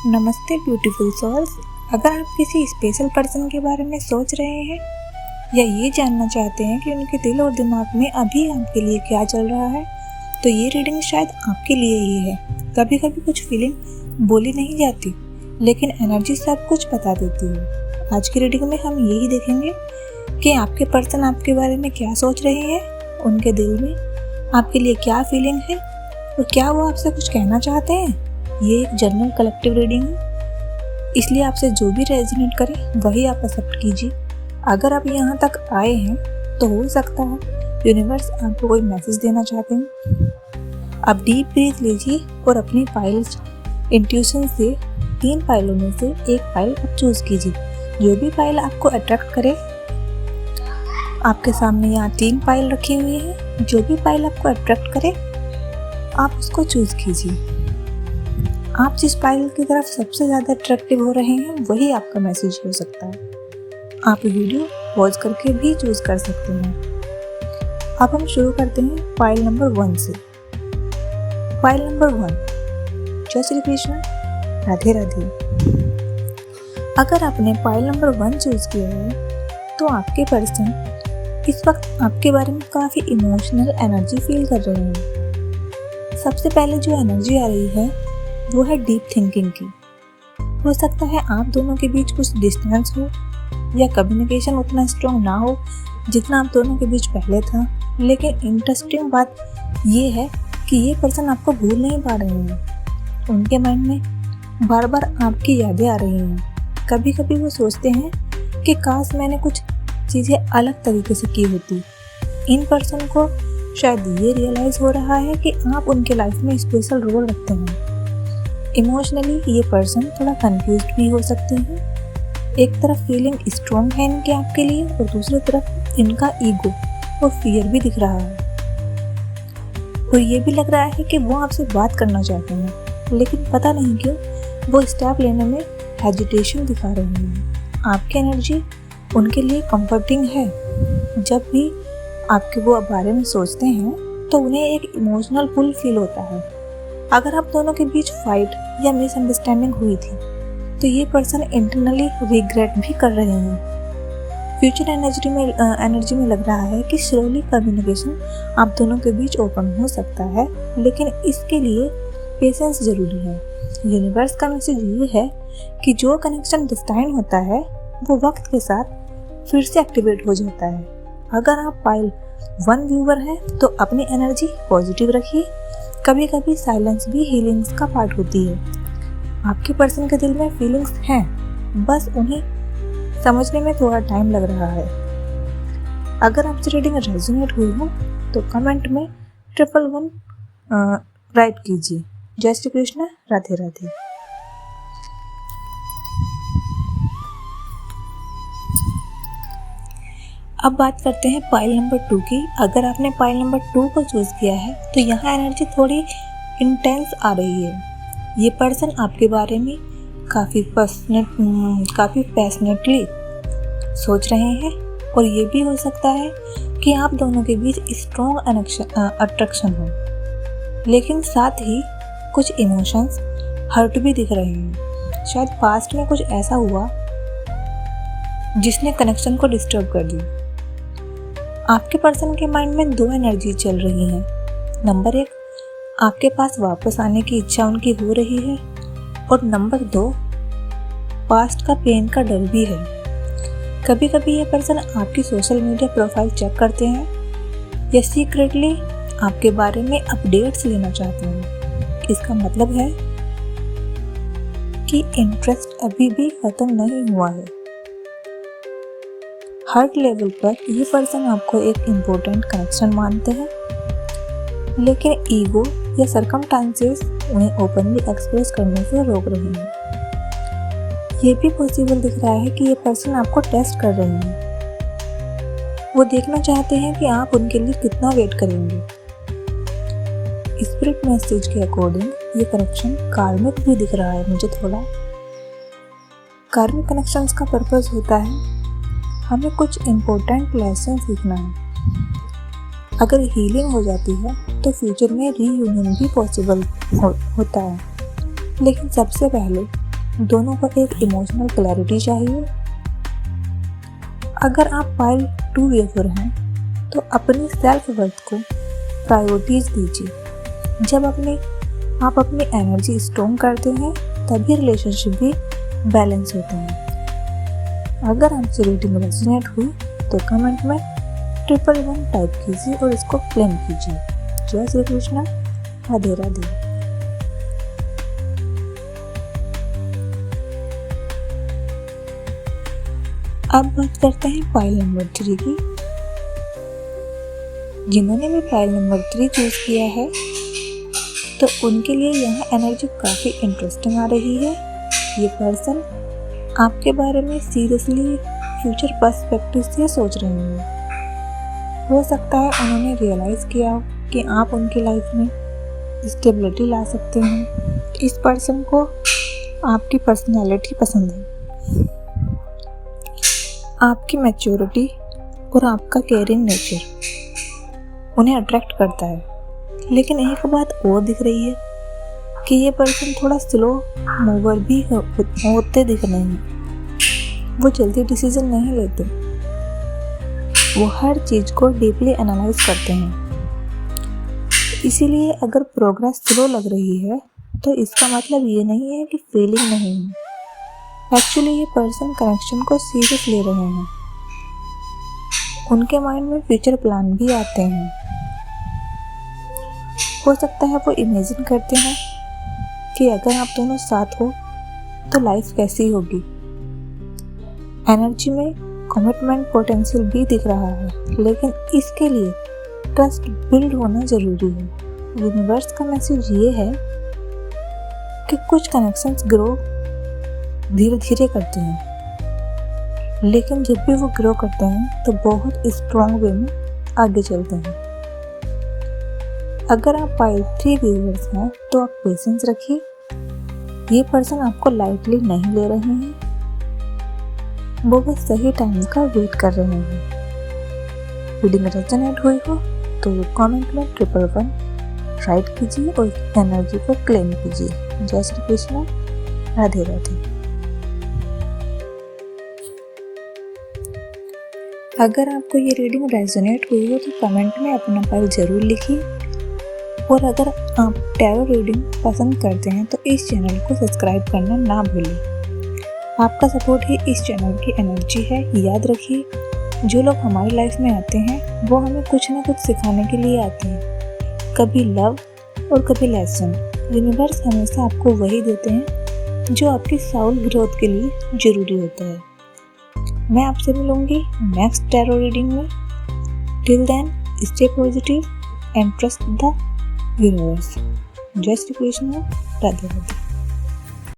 नमस्ते beautiful souls. अगर आप किसी स्पेशल पर्सन के बारे में सोच रहे हैं या ये जानना चाहते हैं कि उनके दिल और दिमाग में अभी आपके लिए क्या चल रहा है, तो ये रीडिंग शायद आपके लिए ही है। कभी कभी कुछ फीलिंग बोली नहीं जाती, लेकिन एनर्जी सब कुछ बता देती है। आज की रीडिंग में हम यही देखेंगे कि आपके पर्सन आपके बारे में क्या सोच रहे हैं, उनके दिल में आपके लिए क्या फीलिंग है और क्या वो आपसे कुछ कहना चाहते हैं। ये एक जनरल कलेक्टिव रीडिंग है, इसलिए आपसे जो भी रेजोनेट करे वही आप एक्सेप्ट कीजिए। अगर आप यहाँ तक आए हैं तो हो सकता है यूनिवर्स आपको कोई मैसेज देना चाहते हैं। आप डीप ब्रीथ लीजिए और अपनी फाइल्स इंट्यूशन से 3 फाइलों में से एक फाइल आप चूज कीजिए। जो भी फाइल आपको अट्रैक्ट करे, आपके सामने यहाँ 3 फाइल रखी हुई है। जो भी फाइल आपको अट्रैक्ट करे आप उसको चूज कीजिए। आप जिस फाइल की तरफ सबसे ज़्यादा अट्रैक्टिव हो रहे हैं वही आपका मैसेज हो सकता है। आप वीडियो पॉज करके भी चूज कर सकते हैं। अब हम शुरू करते हैं फाइल नंबर 1 से। फाइल नंबर 1, जय श्री कृष्ण, राधे राधे। अगर आपने फाइल नंबर 1 चूज किया है तो आपके पर्सन इस वक्त आपके बारे में काफ़ी इमोशनल एनर्जी फील कर रहे हैं। सबसे पहले जो एनर्जी आ रही है वो है डीप थिंकिंग की। हो सकता है आप दोनों के बीच कुछ डिस्टेंस हो या कम्युनिकेशन उतना स्ट्रॉन्ग ना हो जितना आप दोनों के बीच पहले था। लेकिन इंटरेस्टिंग बात ये है कि ये पर्सन आपको भूल नहीं पा रहे हैं। उनके माइंड में बार बार आपकी यादें आ रही हैं। कभी कभी वो सोचते हैं कि काश मैंने कुछ चीज़ें अलग तरीके से की होती। इन पर्सन को शायद ये रियलाइज़ हो रहा है कि आप उनके लाइफ में स्पेशल रोल रखते हैं। इमोशनली ये पर्सन थोड़ा कंफ्यूज्ड भी हो सकते हैं। एक तरफ फीलिंग स्ट्रॉन्ग है इनके आपके लिए और दूसरी तरफ इनका ईगो और फियर भी दिख रहा है। और ये भी लग रहा है कि वो आपसे बात करना चाहते हैं, लेकिन पता नहीं क्यों वो स्टेप लेने में हेजिटेशन दिखा रहे हैं। आपकी एनर्जी उनके लिए कंफर्टिंग है। जब भी आपके वो बारे में सोचते हैं तो उन्हें एक इमोशनल पुल फील होता है। अगर आप दोनों के बीच फाइट या मिसअंडरस्टैंडिंग हुई थी तो ये पर्सन इंटरनली रिग्रेट भी कर रहे हैं। फ्यूचर एनर्जी में लग रहा है कि स्लोली कम्युनिकेशन आप दोनों के बीच ओपन हो सकता है, लेकिन इसके लिए पेशेंस ज़रूरी है। यूनिवर्स का मैसेज ये है कि जो कनेक्शन डिस्टाइन होता है वो वक्त के साथ फिर से एक्टिवेट हो जाता है। अगर आप फाइल 1 व्यूअर हैं तो अपनी एनर्जी पॉजिटिव रखिए। कभी कभी साइलेंस भी हीलिंग्स का पार्ट होती है। आपके पर्सन के दिल में फीलिंग्स हैं, बस उन्हें समझने में थोड़ा टाइम लग रहा है। अगर आपसे रीडिंग रेजोनेट हुई हो तो कमेंट में 111 राइट कीजिए। जय श्री कृष्ण, राधे राधे। अब बात करते हैं फाइल नंबर 2 की। अगर आपने फाइल नंबर 2 को चूज़ किया है तो यहाँ एनर्जी थोड़ी इंटेंस आ रही है। ये पर्सन आपके बारे में काफ़ी पैशनेटली सोच रहे हैं और ये भी हो सकता है कि आप दोनों के बीच स्ट्रॉन्ग अट्रैक्शन हो, लेकिन साथ ही कुछ इमोशंस हर्ट भी दिख रहे हैं। शायद पास्ट में कुछ ऐसा हुआ जिसने कनेक्शन को डिस्टर्ब कर दिया। आपके पर्सन के माइंड में 2 एनर्जी चल रही हैं। नंबर 1, आपके पास वापस आने की इच्छा उनकी हो रही है, और नंबर 2, पास्ट का पेन का डर भी है। कभी कभी ये पर्सन आपकी सोशल मीडिया प्रोफाइल चेक करते हैं या सीक्रेटली आपके बारे में अपडेट्स लेना चाहते हैं। इसका मतलब है कि इंटरेस्ट अभी भी खत्म नहीं हुआ है। हार्ट लेवल पर ये पर्सन आपको एक इम्पोर्टेंट कनेक्शन मानते हैं, लेकिन ईगो या सर्कमस्टांसेस उन्हें ओपनली एक्सप्रेस करने से रोक रहे हैं। ये भी पॉसिबल दिख रहा है कि ये पर्सन आपको टेस्ट कर रहे हैं। वो देखना चाहते हैं कि आप उनके लिए कितना वेट करेंगे। स्पिरिट मैसेज के अकॉर्डिंग ये कनेक्शन कार्मिक भी दिख रहा है मुझे थोड़ा। कार्मिक कनेक्शंस का पर्पस होता है हमें कुछ इम्पोर्टेंट लेसन सीखना है। अगर हीलिंग हो जाती है तो फ्यूचर में रीयूनियन भी पॉसिबल होता है, लेकिन सबसे पहले दोनों को एक इमोशनल क्लैरिटी चाहिए। अगर आप पाइल 2 यूजर हैं तो अपनी सेल्फ वर्थ को प्रायोरिटीज दीजिए। जब आप अपनी एनर्जी स्ट्रॉन्ग करते हैं तभी रिलेशनशिप भी बैलेंस होते हैं। अगर आपसे रीडिंग रेजोनेट हुई तो कमेंट में 111 टाइप कीजिए और इसको क्लेम कीजिए। जय श्री कृष्ण, राधे राधे। अब बात करते हैं पाइल नंबर 3 की। जिन्होंने भी पाइल नंबर 3 चूज किया है तो उनके लिए यहाँ एनर्जी काफ़ी इंटरेस्टिंग आ रही है। ये पर्सन आपके बारे में सीरियसली फ्यूचर पर्सपेक्टिव से सोच रहे हैं। हो सकता है उन्होंने रियलाइज़ किया हो कि आप उनकी लाइफ में स्टेबिलिटी ला सकते हैं। इस पर्सन को आपकी पर्सनैलिटी पसंद है, आपकी मैच्योरिटी और आपका केयरिंग नेचर उन्हें अट्रैक्ट करता है। लेकिन एक बात और दिख रही है कि ये पर्सन थोड़ा स्लो मूवर भी होते दिख रहे हैं। वो जल्दी डिसीजन नहीं लेते, वो हर चीज़ को डीपली एनालाइज करते हैं। इसीलिए अगर प्रोग्रेस स्लो लग रही है तो इसका मतलब ये नहीं है कि फीलिंग नहीं है। एक्चुअली ये पर्सन कनेक्शन को सीरियस ले रहे हैं। उनके माइंड में फ्यूचर प्लान भी आते हैं। हो सकता है वो इमेजिन करते हैं कि अगर आप दोनों साथ हो तो लाइफ कैसी होगी। एनर्जी में कमिटमेंट पोटेंशियल भी दिख रहा है, लेकिन इसके लिए ट्रस्ट बिल्ड होना जरूरी है। यूनिवर्स का मैसेज ये है कि कुछ कनेक्शंस ग्रो धीरे धीरे करते हैं, लेकिन जब भी वो ग्रो करते हैं तो बहुत स्ट्रॉन्ग वे में आगे चलते हैं। अगर आप पाइल 3 व्यूअर्स हैं तो आप पेशेंस रखिए। ये पर्सन आपको लाइटली नहीं ले रहे हैं, वो बस सही टाइम का वेट कर रहे हैं। रीडिंग रेजोनेट हुई हो तो कमेंट में 111 राइट कीजिए और एनर्जी को क्लेम कीजिए। जय श्री कृष्ण, राधे राधे। अगर आपको ये रीडिंग रेजोनेट हुई हो तो कमेंट में अपना पाइल जरूर लिखिए। और अगर आप टैरो रीडिंग पसंद करते हैं तो इस चैनल को सब्सक्राइब करना ना भूलें। आपका सपोर्ट ही इस चैनल की एनर्जी है। याद रखिए, जो लोग हमारी लाइफ में आते हैं वो हमें कुछ ना कुछ सिखाने के लिए आते हैं, कभी लव और कभी लेसन। यूनिवर्स हमेशा आपको वही देते हैं जो आपकी साउल ग्रोथ के लिए ज़रूरी होता है। मैं आपसे मिलूंगी नेक्स्ट टैरो रीडिंग में। Till then stay positive and trust the universe. जय श्री कृष्ण, राधे राधे।